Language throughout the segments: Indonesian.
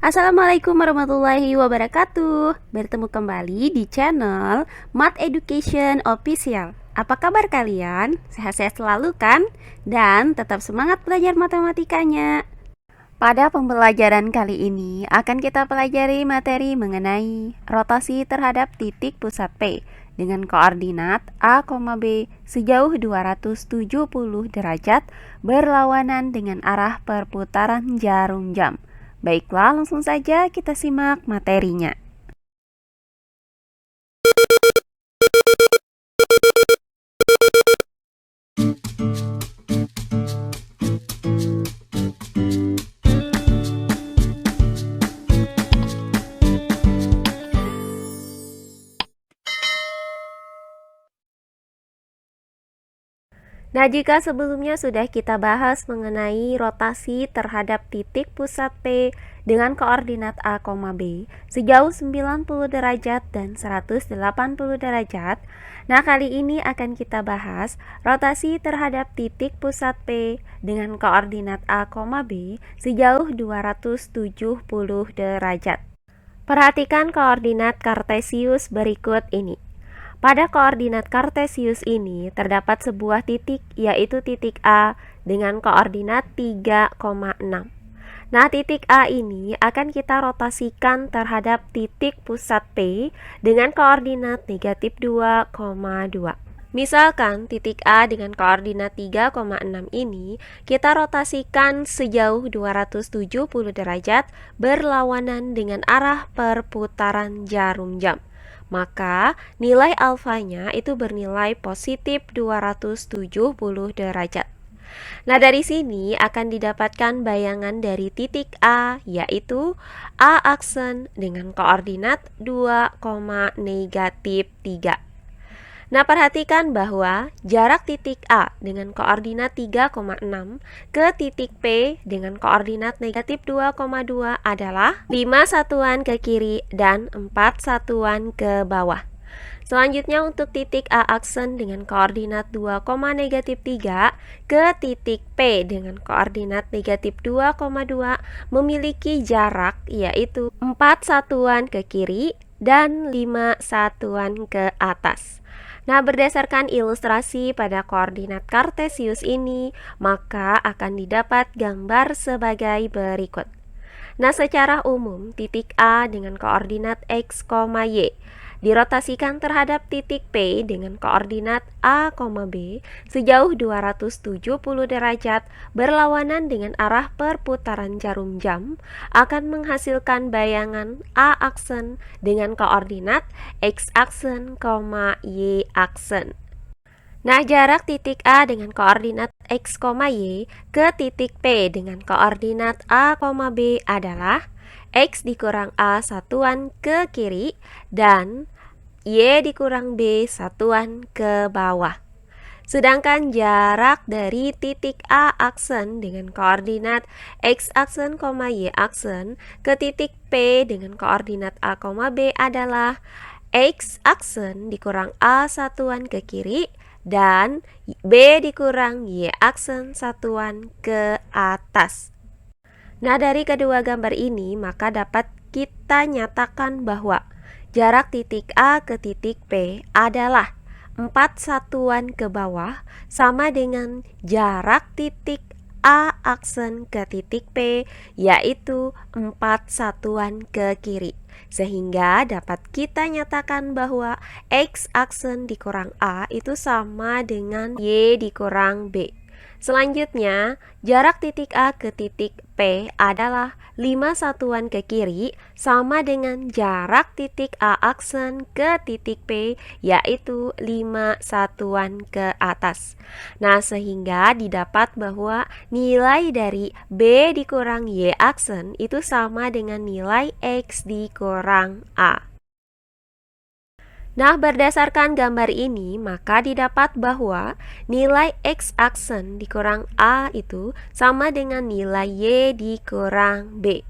Assalamualaikum warahmatullahi wabarakatuh. Bertemu kembali di channel Math Education Official. Apa kabar kalian? Sehat-sehat selalu kan? Dan tetap semangat belajar matematikanya. Pada pembelajaran kali ini akan kita pelajari materi mengenai rotasi terhadap titik pusat P dengan koordinat A, B sejauh 270 derajat berlawanan dengan arah perputaran jarum jam. Baiklah, langsung saja kita simak materinya. Nah, jika sebelumnya sudah kita bahas mengenai rotasi terhadap titik pusat P dengan koordinat A, B sejauh 90 derajat dan 180 derajat. Nah, kali ini akan kita bahas rotasi terhadap titik pusat P dengan koordinat A, B sejauh 270 derajat. Perhatikan koordinat kartesius berikut ini. Pada koordinat kartesius ini terdapat sebuah titik, yaitu titik A dengan koordinat 3,6. Nah, titik A ini akan kita rotasikan terhadap titik pusat P dengan koordinat negatif 2,2. Misalkan titik A dengan koordinat 3,6 ini kita rotasikan sejauh 270 derajat berlawanan dengan arah perputaran jarum jam. Maka nilai alfanya itu bernilai positif 270 derajat. Nah, dari sini akan didapatkan bayangan dari titik A, yaitu A aksen dengan koordinat 2, negatif 3. Nah, perhatikan bahwa jarak titik A dengan koordinat 3,6 ke titik P dengan koordinat negatif 2,2 adalah 5 satuan ke kiri dan 4 satuan ke bawah. Selanjutnya untuk titik A aksen dengan koordinat 2, negatif 3 ke titik P dengan koordinat negatif 2,2 memiliki jarak yaitu 4 satuan ke kiri dan 5 satuan ke atas. Nah, berdasarkan ilustrasi pada koordinat kartesius ini, maka akan didapat gambar sebagai berikut. Nah, secara umum, titik A dengan koordinat X, Y dirotasikan terhadap titik P dengan koordinat A, B sejauh 270 derajat berlawanan dengan arah perputaran jarum jam akan menghasilkan bayangan A aksen dengan koordinat X aksen, Y aksen. Nah, jarak titik A dengan koordinat X, Y ke titik P dengan koordinat A, B adalah X dikurang A satuan ke kiri dan Y dikurang B satuan ke bawah. Sedangkan jarak dari titik A aksen dengan koordinat X aksen, Y aksen ke titik P dengan koordinat A, B adalah X aksen dikurang A satuan ke kiri dan B dikurang Y aksen satuan ke atas. Nah, dari kedua gambar ini maka dapat kita nyatakan bahwa jarak titik A ke titik P adalah 4 satuan ke bawah sama dengan jarak titik A aksen ke titik P, yaitu 4 satuan ke kiri. Sehingga dapat kita nyatakan bahwa X aksen dikurang A itu sama dengan Y dikurang B. Selanjutnya, jarak titik A ke titik P adalah 5 satuan ke kiri sama dengan jarak titik A aksen ke titik P, yaitu 5 satuan ke atas. Nah, sehingga didapat bahwa nilai dari B dikurang Y aksen itu sama dengan nilai X dikurang A. Nah, berdasarkan gambar ini, maka didapat bahwa nilai X aksen dikurang A itu sama dengan nilai Y dikurang B.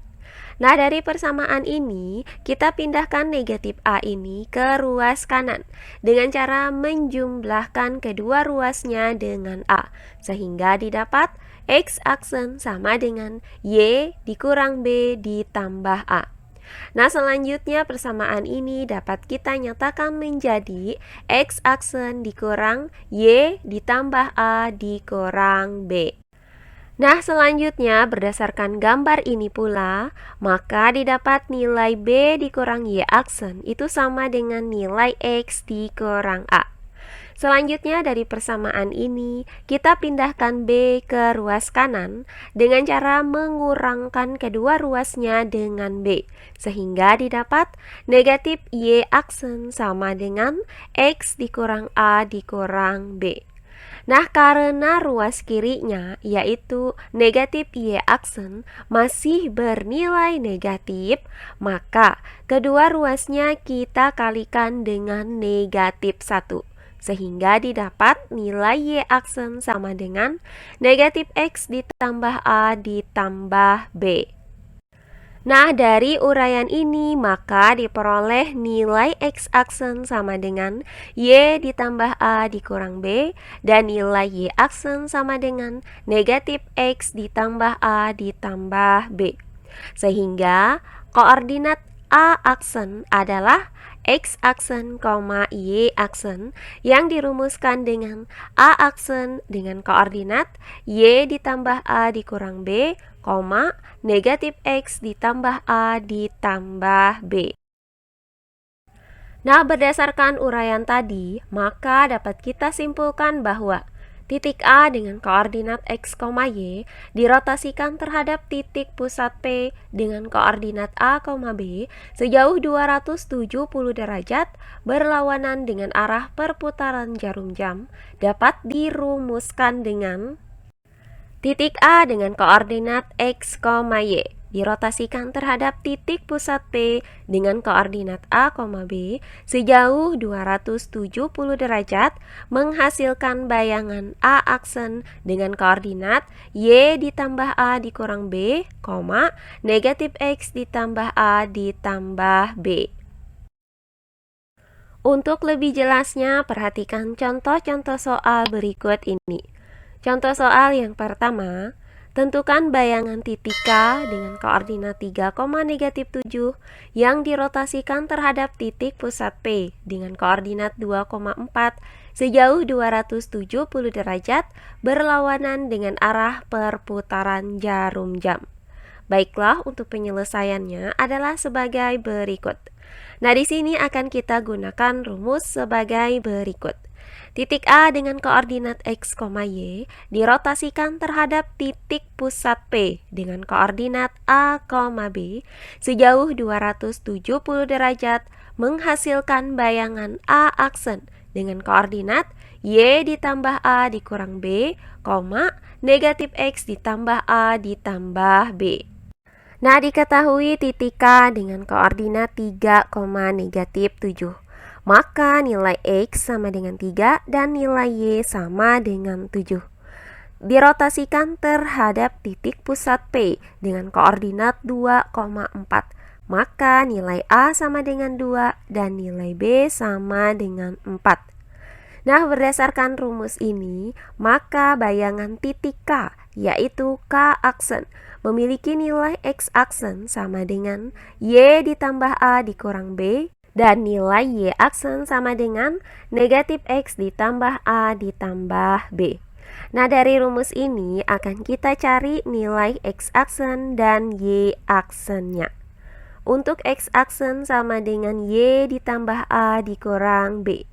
Nah, dari persamaan ini, kita pindahkan negatif A ini ke ruas kanan dengan cara menjumlahkan kedua ruasnya dengan A, sehingga didapat X aksen sama dengan Y dikurang B ditambah A. Nah, selanjutnya persamaan ini dapat kita nyatakan menjadi X aksen dikurang Y ditambah A dikurang B. Nah, selanjutnya berdasarkan gambar ini pula, maka didapat nilai B dikurang Y aksen itu sama dengan nilai X dikurang A. Selanjutnya dari persamaan ini, kita pindahkan B ke ruas kanan dengan cara mengurangkan kedua ruasnya dengan B, sehingga didapat negatif Y aksen sama dengan X dikurang A dikurang B. Nah, karena ruas kirinya yaitu negatif Y aksen masih bernilai negatif, maka kedua ruasnya kita kalikan dengan negatif 1. Sehingga didapat nilai Y aksen sama dengan negatif X ditambah A ditambah B. Nah, dari uraian ini maka diperoleh nilai X aksen sama dengan Y ditambah A dikurang B, dan nilai Y aksen sama dengan negatif X ditambah A ditambah B. Sehingga koordinat A aksen adalah X aksen, Y aksen yang dirumuskan dengan A aksen dengan koordinat Y ditambah A dikurang B, negatif X ditambah A ditambah B. Nah, berdasarkan uraian tadi, maka dapat kita simpulkan bahwa titik A dengan koordinat X, Y dirotasikan terhadap titik pusat P dengan koordinat A, B sejauh 270 derajat berlawanan dengan arah perputaran jarum jam dapat dirumuskan dengan titik A dengan koordinat X, Y dirotasikan terhadap titik pusat P dengan koordinat A, B sejauh 270 derajat menghasilkan bayangan A aksen dengan koordinat Y ditambah A dikurang B, negatif X ditambah A ditambah B. Untuk lebih jelasnya, perhatikan contoh-contoh soal berikut ini. Contoh soal yang pertama, tentukan bayangan titik K dengan koordinat 3, negatif 7 yang dirotasikan terhadap titik pusat P dengan koordinat 2,4 sejauh 270 derajat berlawanan dengan arah perputaran jarum jam. Baiklah, untuk penyelesaiannya adalah sebagai berikut. Nah, di sini akan kita gunakan rumus sebagai berikut. Titik A dengan koordinat X, Y dirotasikan terhadap titik pusat P dengan koordinat A, B sejauh 270 derajat menghasilkan bayangan A aksen dengan koordinat Y ditambah A dikurang B, negatif X ditambah A ditambah B. Nah, diketahui titik K dengan koordinat 3, negatif 7. Maka nilai X sama dengan 3 dan nilai Y sama dengan 7. Dirotasikan terhadap titik pusat P dengan koordinat 2,4. Maka nilai A sama dengan 2 dan nilai B sama dengan 4. Nah, berdasarkan rumus ini, maka bayangan titik K, yaitu K aksen, memiliki nilai X aksen sama dengan Y ditambah A dikurang B, dan nilai Y aksen sama dengan negatif X ditambah A ditambah B. Nah, dari rumus ini akan kita cari nilai X aksen dan Y aksennya. Untuk X aksen sama dengan Y ditambah A dikurang B.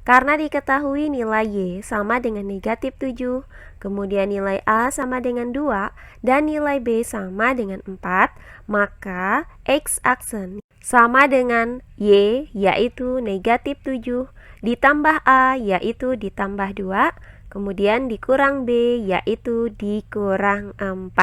Karena diketahui nilai Y sama dengan negatif 7, kemudian nilai A sama dengan 2, dan nilai B sama dengan 4, maka X aksen sama dengan Y, yaitu negatif 7, ditambah A, yaitu ditambah 2, kemudian dikurang B, yaitu dikurang 4.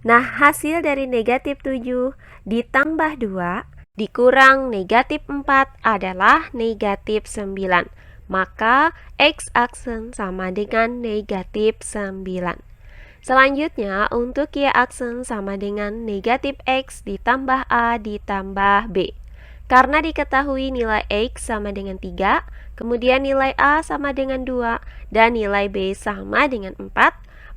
Nah, hasil dari negatif 7 ditambah 2 dikurang negatif 4 adalah negatif 9. Maka X aksen sama dengan negatif 9. Selanjutnya, untuk Y aksen sama dengan negatif X ditambah A ditambah B. Karena diketahui nilai X sama dengan 3, kemudian nilai A sama dengan 2, dan nilai B sama dengan 4,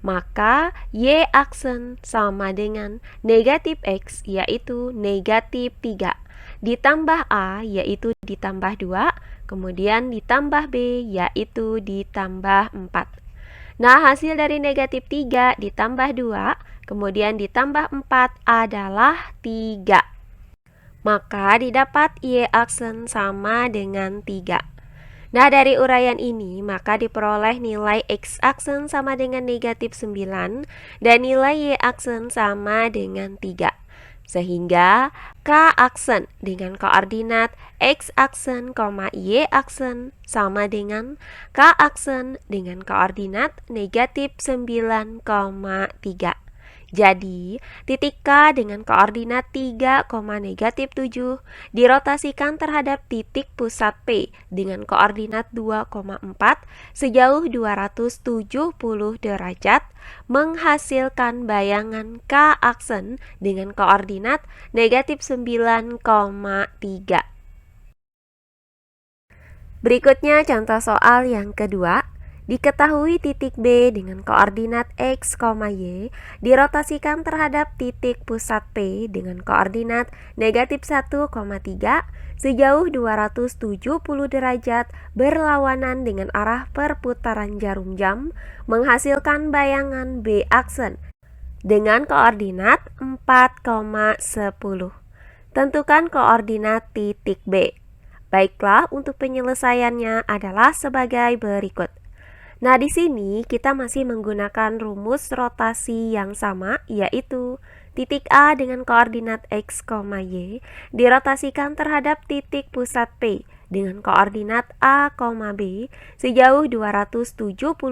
maka Y aksen sama dengan negatif X, yaitu negatif 3. Ditambah A, yaitu ditambah 2. Kemudian ditambah B, yaitu ditambah 4. Nah, hasil dari negatif 3 ditambah 2, kemudian ditambah 4 adalah 3. Maka didapat Y aksen sama dengan 3. Nah, dari uraian ini, maka diperoleh nilai X aksen sama dengan negatif 9 dan nilai Y aksen sama dengan 3. Sehingga K aksen dengan koordinat X aksen, Y aksen sama dengan K aksen dengan koordinat negatif 9,3. Jadi, titik K dengan koordinat 3, negatif 7 dirotasikan terhadap titik pusat P dengan koordinat 2,4 sejauh 270 derajat, menghasilkan bayangan K aksen dengan koordinat negatif 9,3. Berikutnya contoh soal yang kedua. Diketahui titik B dengan koordinat X, Y dirotasikan terhadap titik pusat P dengan koordinat negatif 1,3 sejauh 270 derajat berlawanan dengan arah perputaran jarum jam, menghasilkan bayangan B aksen dengan koordinat 4,10. Tentukan koordinat titik B. Baiklah, untuk penyelesaiannya adalah sebagai berikut. Nah, di sini kita masih menggunakan rumus rotasi yang sama, yaitu titik A dengan koordinat X, Y dirotasikan terhadap titik pusat P dengan koordinat A, B sejauh 270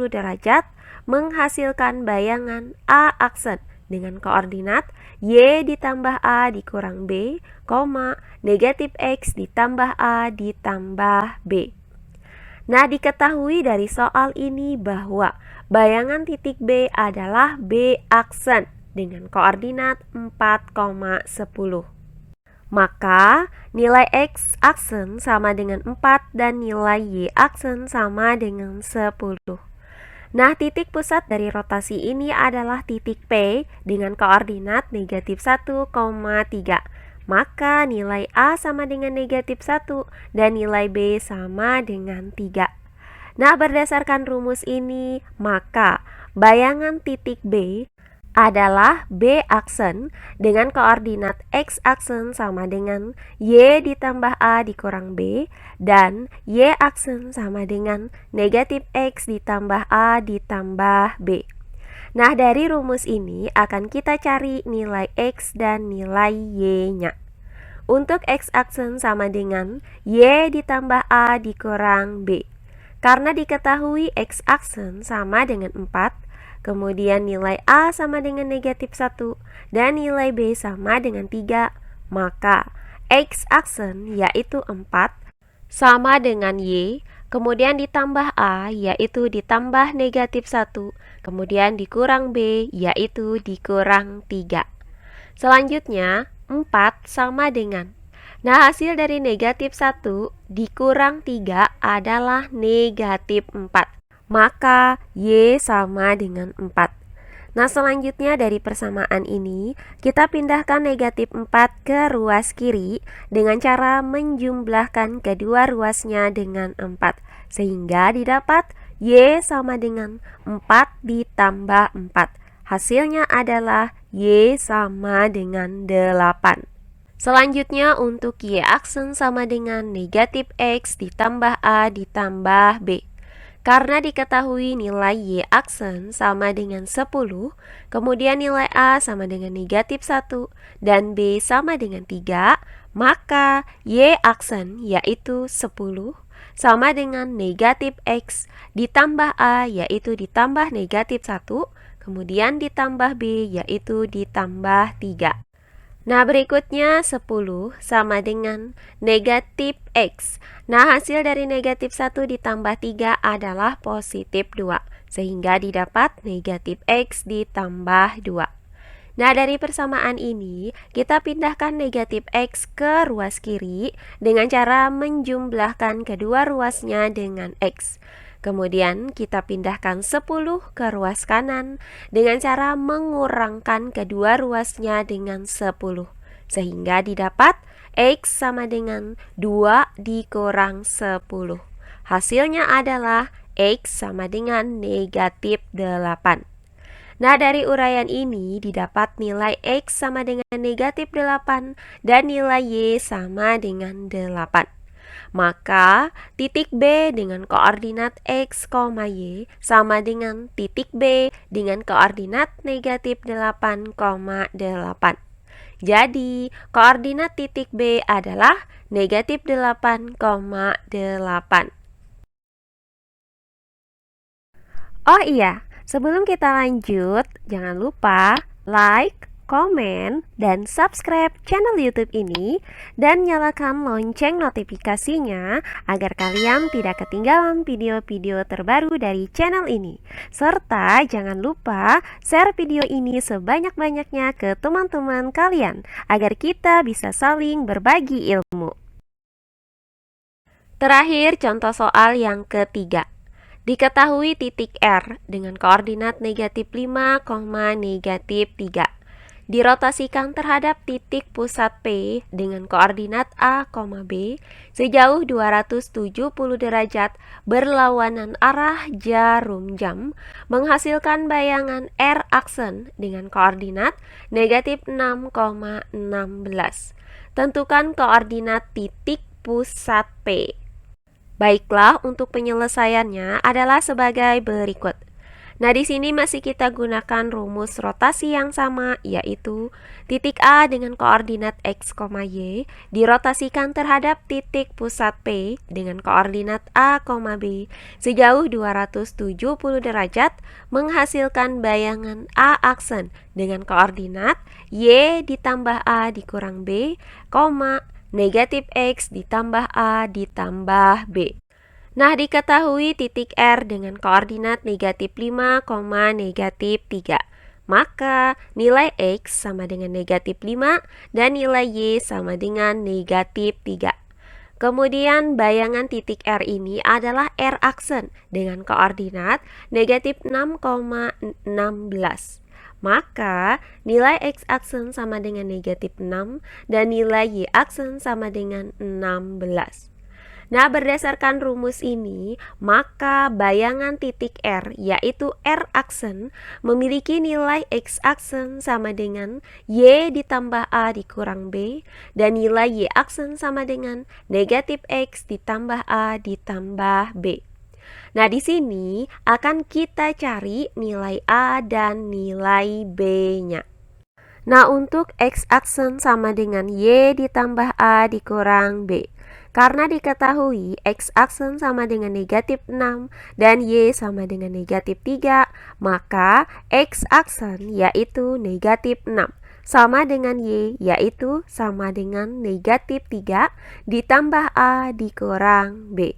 derajat, menghasilkan bayangan A aksen dengan koordinat Y ditambah A dikurang B, negatif X ditambah A ditambah B. Nah, diketahui dari soal ini bahwa bayangan titik B adalah B aksen dengan koordinat 4,10. Maka nilai X aksen sama dengan 4 dan nilai Y aksen sama dengan 10. Nah, titik pusat dari rotasi ini adalah titik P dengan koordinat negatif 1,3. Maka nilai A sama dengan negatif 1 dan nilai B sama dengan 3. Nah, berdasarkan rumus ini, maka bayangan titik B adalah B aksen dengan koordinat X aksen sama dengan Y ditambah A dikurang B dan Y aksen sama dengan negatif X ditambah A ditambah B. Nah, dari rumus ini akan kita cari nilai X dan nilai Y-nya. Untuk X aksen sama dengan Y ditambah A dikurang B. Karena diketahui X aksen sama dengan 4, kemudian nilai A sama dengan negatif 1, dan nilai B sama dengan 3, maka X aksen yaitu 4 sama dengan Y, kemudian ditambah A yaitu ditambah negatif 1, kemudian dikurang B yaitu dikurang 3. Selanjutnya 4 sama dengan, nah hasil dari negatif 1 dikurang 3 adalah negatif 4, maka Y sama dengan 4. Nah, selanjutnya dari persamaan ini, kita pindahkan negatif 4 ke ruas kiri dengan cara menjumlahkan kedua ruasnya dengan 4, sehingga didapat Y sama dengan 4 ditambah 4. Hasilnya adalah Y sama dengan 8. Selanjutnya untuk Y aksen sama dengan negatif X ditambah A ditambah B. Karena diketahui nilai Y aksen sama dengan 10, kemudian nilai A sama dengan negatif 1, dan B sama dengan 3, maka Y aksen yaitu 10 sama dengan negatif X ditambah A yaitu ditambah negatif 1, kemudian ditambah B yaitu ditambah 3. Nah, berikutnya 10 sama dengan negatif X. Nah, hasil dari negatif 1 ditambah 3 adalah positif 2, sehingga didapat negatif X ditambah 2. Nah, dari persamaan ini, kita pindahkan negatif X ke ruas kiri dengan cara menjumlahkan kedua ruasnya dengan X. Kemudian kita pindahkan 10 ke ruas kanan dengan cara mengurangkan kedua ruasnya dengan 10. Sehingga didapat X sama dengan 2 dikurang 10. Hasilnya adalah X sama dengan negatif 8. Nah, dari uraian ini didapat nilai X sama dengan negatif 8 dan nilai Y sama dengan 8. Maka titik B dengan koordinat X, Y sama dengan titik B dengan koordinat negatif 8, 8. Jadi, koordinat titik B adalah negatif 8, 8. Oh iya, sebelum kita lanjut, jangan lupa like, komen, dan subscribe channel YouTube ini dan nyalakan lonceng notifikasinya agar kalian tidak ketinggalan video-video terbaru dari channel ini. Serta jangan lupa share video ini sebanyak-banyaknya ke teman-teman kalian agar kita bisa saling berbagi ilmu. Terakhir, contoh soal yang ketiga. Diketahui titik R dengan koordinat negatif 5, negatif 3 dirotasikan terhadap titik pusat P dengan koordinat A, B sejauh 270 derajat berlawanan arah jarum jam menghasilkan bayangan R aksen dengan koordinat negatif 6, 16. Tentukan koordinat titik pusat P. Baiklah, untuk penyelesaiannya adalah sebagai berikut. Nah, di sini masih kita gunakan rumus rotasi yang sama, yaitu titik A dengan koordinat X, Y dirotasikan terhadap titik pusat P dengan koordinat A, B sejauh 270 derajat menghasilkan bayangan A aksen dengan koordinat Y ditambah A dikurang B, negatif X ditambah A ditambah B. Nah, diketahui titik R dengan koordinat negatif 5, negatif 3. Maka nilai X sama dengan negatif 5 dan nilai Y sama dengan negatif 3. Kemudian bayangan titik R ini adalah R aksen dengan koordinat negatif 6, 16. Maka nilai X aksen sama dengan negatif 6 dan nilai Y aksen sama dengan 16. Nah, berdasarkan rumus ini, maka bayangan titik R yaitu R aksen memiliki nilai X aksen sama dengan Y ditambah A dikurang B dan nilai Y aksen sama dengan negatif X ditambah A ditambah B. Nah, di sini akan kita cari nilai A dan nilai B-nya. Nah, untuk X aksen sama dengan Y ditambah A dikurang B. Karena diketahui X aksen sama dengan negatif 6 dan Y sama dengan negatif 3, maka X aksen yaitu negatif 6 sama dengan Y yaitu sama dengan negatif 3 ditambah A dikurang B.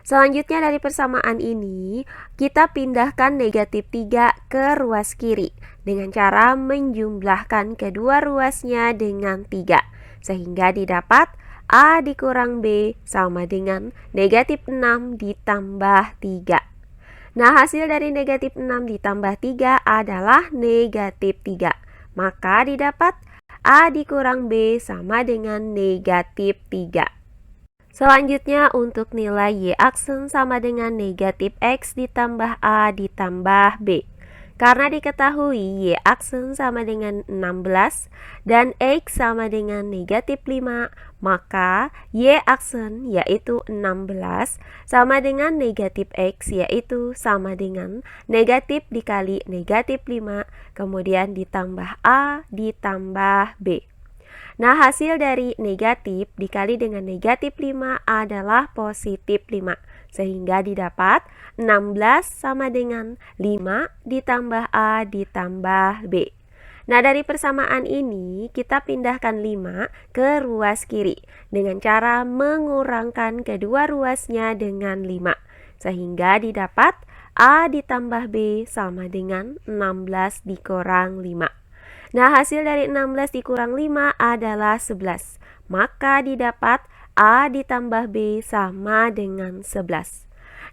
Selanjutnya dari persamaan ini, kita pindahkan negatif 3 ke ruas kiri dengan cara menjumlahkan kedua ruasnya dengan 3, sehingga didapat A dikurang B sama dengan negatif 6 ditambah 3. Nah, hasil dari negatif 6 ditambah 3 adalah negatif 3. Maka didapat A dikurang B sama dengan negatif 3. Selanjutnya untuk nilai Y aksen sama dengan negatif X ditambah A ditambah B. Karena diketahui Y aksen sama dengan 16 dan X sama dengan negatif 5, maka Y aksen yaitu 16 sama dengan negatif X yaitu sama dengan negatif dikali negatif 5, kemudian ditambah A ditambah B. Nah, hasil dari negatif dikali dengan negatif 5 adalah positif 5. Sehingga didapat 16 sama dengan 5 ditambah A ditambah B. Nah, dari persamaan ini kita pindahkan 5 ke ruas kiri dengan cara mengurangkan kedua ruasnya dengan 5. Sehingga didapat A ditambah B sama dengan 16 dikurang 5. Nah, hasil dari 16 dikurang 5 adalah 11. Maka didapat A ditambah B sama dengan 11.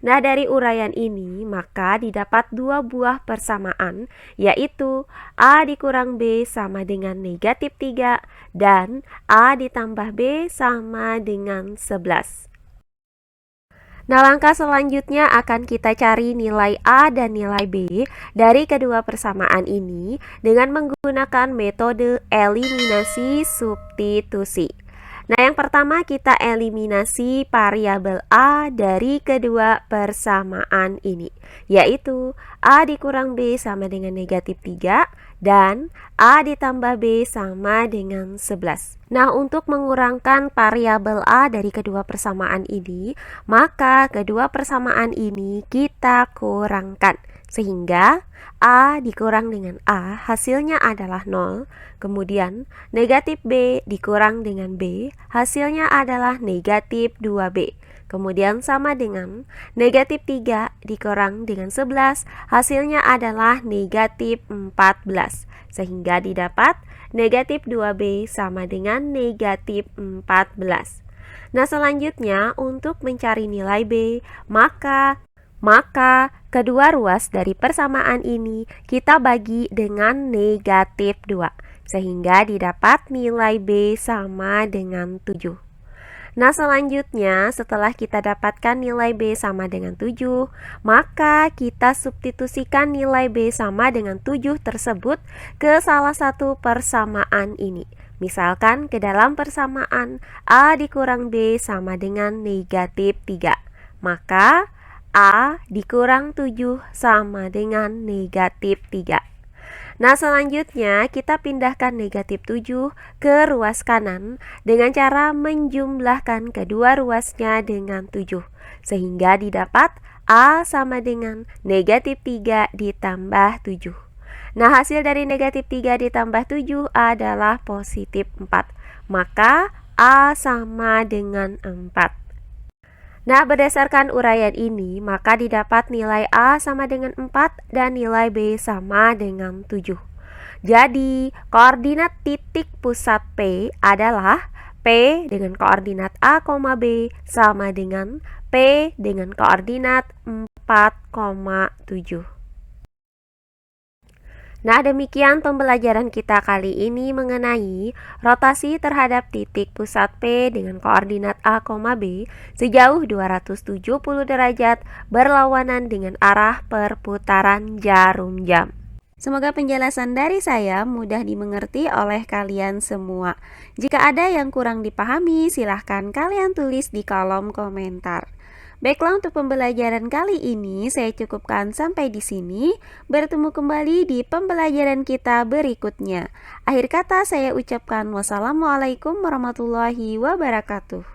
Nah, dari uraian ini maka didapat dua buah persamaan, yaitu A dikurang B sama dengan negatif 3 dan A ditambah B sama dengan 11. Nah, langkah selanjutnya akan kita cari nilai A dan nilai B dari kedua persamaan ini dengan menggunakan metode eliminasi substitusi. Nah, yang pertama kita eliminasi variabel A dari kedua persamaan ini, yaitu A dikurang B sama dengan negatif 3 dan A ditambah B sama dengan 11. Nah, untuk mengurangkan variabel A dari kedua persamaan ini, maka kedua persamaan ini kita kurangkan. Sehingga A dikurang dengan A hasilnya adalah 0. Kemudian negatif B dikurang dengan B hasilnya adalah negatif 2B. Kemudian sama dengan negatif 3 dikurang dengan 11 hasilnya adalah negatif 14. Sehingga didapat negatif 2B sama dengan negatif 14. Nah, selanjutnya untuk mencari nilai B, maka kedua ruas dari persamaan ini kita bagi dengan negatif 2, sehingga didapat nilai B sama dengan 7. Nah, selanjutnya setelah kita dapatkan nilai B sama dengan 7, maka kita substitusikan nilai B sama dengan 7 tersebut ke salah satu persamaan ini. Misalkan ke dalam persamaan A dikurang B sama dengan negatif 3, maka A dikurang 7 sama dengan negatif 3. Nah, selanjutnya kita pindahkan negatif 7 ke ruas kanan dengan cara menjumlahkan kedua ruasnya dengan 7, sehingga didapat A sama dengan negatif 3 ditambah 7. Nah, hasil dari negatif 3 ditambah 7 adalah positif 4, maka A sama dengan 4. Nah, berdasarkan uraian ini, maka didapat nilai A sama dengan 4 dan nilai B sama dengan 7. Jadi, koordinat titik pusat P adalah P dengan koordinat A, B sama dengan P dengan koordinat 4,7. Nah, demikian pembelajaran kita kali ini mengenai rotasi terhadap titik pusat P dengan koordinat A, B sejauh 270 derajat berlawanan dengan arah perputaran jarum jam. Semoga penjelasan dari saya mudah dimengerti oleh kalian semua. Jika ada yang kurang dipahami, silahkan kalian tulis di kolom komentar. Baiklah, untuk pembelajaran kali ini saya cukupkan sampai di sini. Bertemu kembali di pembelajaran kita berikutnya. Akhir kata saya ucapkan wassalamualaikum warahmatullahi wabarakatuh.